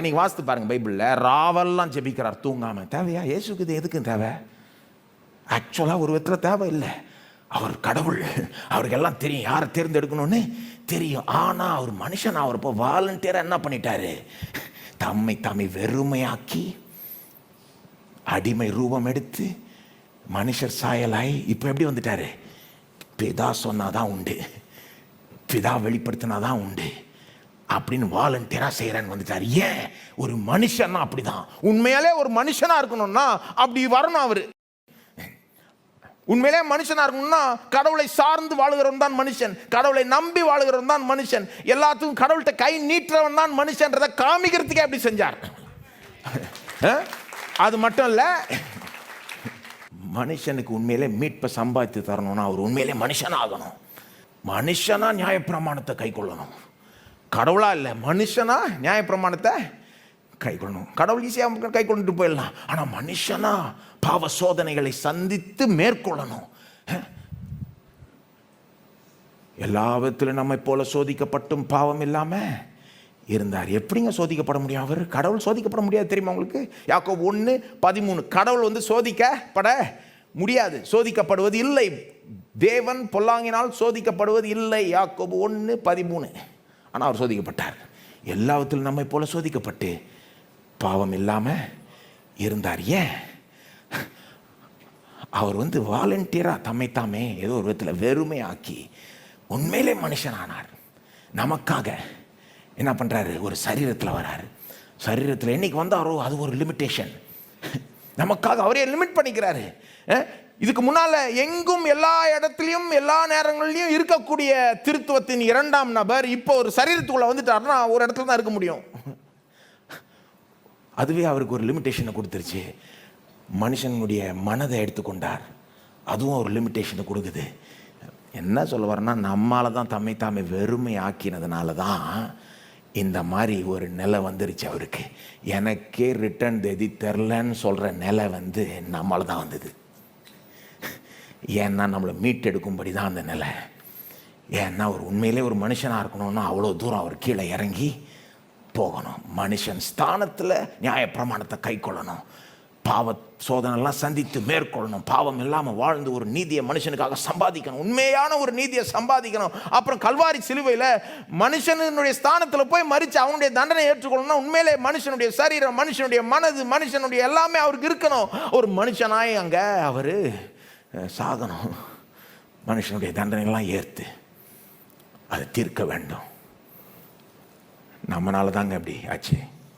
நீங்கள் வாசித்து பாருங்கள் பைபிளில், ராவெல்லாம் ஜெபிக்கிறார் தூங்காம. தேவையா இயேசுக்கு? இது எதுக்கும் தேவை? ஆக்சுவலாக ஒரு விதத்தில் தேவை இல்லை. அவர் கடவுள், அவருக்கு எல்லாம் தெரியும் யாரை தேர்ந்தெடுக்கணும்னு தெரியும். ஆனால் அவர் மனுஷன், அவர் இப்போ வாலண்டியராக என்ன பண்ணிட்டாரு? தம்மை வெறுமையாக்கி அடிமை ரூபம் எடுத்து மனுஷர் சாயலாய் இப்போ எப்படி வந்துட்டாரு? பிதா சொன்னாதான் உண்டு, பிதா வெளிப்படுத்தினாதான் உண்டு அப்படின்னு வாலண்டியராக செய்கிறேன்னு வந்துட்டார். ஏன்? ஒரு மனுஷன்னா அப்படிதான். உண்மையாலே ஒரு மனுஷனாக இருக்கணும்னா அப்படி வரணும். அவர் உண்மையிலே மனுஷனாக இருக்கணும்னா கடவுளை சார்ந்து வாழுகிறவன் தான் மனுஷன், கடவுளை நம்பி வாழுகிறவன் தான் மனுஷன், எல்லாத்துக்கும் கடவுள்கிட்ட கை நீட்டுறவன் தான் மனுஷன்றதை காமிக்கிறதுக்கே அப்படி செஞ்சார். அது மட்டும் இல்லை, மனுஷனுக்கு உண்மையிலே மீட்பை சம்பாதித்து தரணும்னா அவர் உண்மையிலே மனுஷனாகணும். மனுஷனா நியாயப்பிரமாணத்தை கை கொள்ளணும். கடவுளா இல்லை, மனுஷனா நியாயப்பிரமாணத்தை கை கொள்ளணும். கடவுள் ஈஸியாக கை கொண்டுட்டு போயிடலாம். ஆனால் மனுஷனா பாவ சோதனைகளை சந்தித்து மேற்கொள்ளணும். எல்லா விதத்திலும் நம்மை போல சோதிக்கப்பட்டும் பாவம் இல்லாமல் இருந்தார். எப்படிங்க சோதிக்கப்பட முடியும்? அவர் கடவுள் சோதிக்கப்பட முடியாது தெரியுமா உங்களுக்கு? யாக்கோபு 1:13. கடவுள் சோதிக்கப்பட முடியாது, சோதிக்கப்படுவது இல்லை. தேவன் பொல்லாங்கினால் சோதிக்கப்படுவது இல்லை. யாக்கோபு 1:13. ஆனால் அவர் சோதிக்கப்பட்டார். எல்லாவற்றிலும் நம்மை போல சோதிக்கப்பட்டு பாவம் இல்லாமல் இருந்தார். ஏன்? அவர் வாலண்டியராக தம்மைத்தாமே ஏதோ ஒரு விதத்தில் வெறுமையாக்கி உண்மையிலே மனுஷனானார். நமக்காக என்ன பண்ணுறாரு? ஒரு சரீரத்தில் வராரு. சரீரத்தில் என்னைக்கு வந்தாரோ அது ஒரு லிமிட்டேஷன். நமக்காக அவரே லிமிட் பண்ணிக்கிறாரு. இதுக்கு முன்னால் எங்கும் எல்லா இடத்துலையும் எல்லா நேரங்களிலையும் இருக்கக்கூடிய திருத்துவத்தின் இரண்டாம் நபர் இப்போ ஒரு சரீரத்துக்குள்ளே வந்துட்டாருன்னா ஒரு இடத்துல தான் இருக்க முடியும். அதுவே அவருக்கு ஒரு லிமிட்டேஷனை கொடுத்துருச்சு. மனுஷனுடைய மனதை எடுத்துக்கொண்டார், அதுவும் ஒரு லிமிட்டேஷனை கொடுக்குது. என்ன சொல்ல வரேன்னா, நம்மால் தான் தம்மை வெறுமை ஆக்கினதுனால தான் இந்த மாதிரி ஒரு நிலை வந்துருச்சு அவருக்கு. எனக்கே ரிட்டர்ன் தேதி தெரிலன்னு சொல்கிற நிலை நம்மளால தான் வந்தது. ஏன்னா நம்மளை மீட்டெடுக்கும்படி தான் அந்த நிலை. ஏன்னா ஒரு உண்மையிலே ஒரு மனுஷனாக இருக்கணும்னா அவ்வளோ தூரம் அவர் கீழே இறங்கி போகணும். மனுஷன் ஸ்தானத்தில் நியாயப்பிரமாணத்தை கை கொள்ளணும், பாவ சோதனைலாம் சந்தித்து மேற்கொள்ளணும், பாவம் இல்லாமல் வாழ்ந்து ஒரு நீதியை மனுஷனுக்காக சம்பாதிக்கணும், உண்மையான ஒரு நீதியை சம்பாதிக்கணும். அப்புறம் கல்வாரி சிலுவையில் மனுஷனுடைய ஸ்தானத்தில் போய் மறித்து அவனுடைய தண்டனை ஏற்றுக்கொள்ளணும்னா உண்மையிலே மனுஷனுடைய சரீரம், மனுஷனுடைய மனது, மனுஷனுடைய எல்லாமே அவருக்கு இருக்கணும். ஒரு மனுஷனாய் அங்கே அவர் சாகணும். மனுஷனுடைய தண்டனைலாம் ஏற்று அதை தீர்க்க வேண்டும். நம்மளால தாங்க அப்படி ஆச்சு.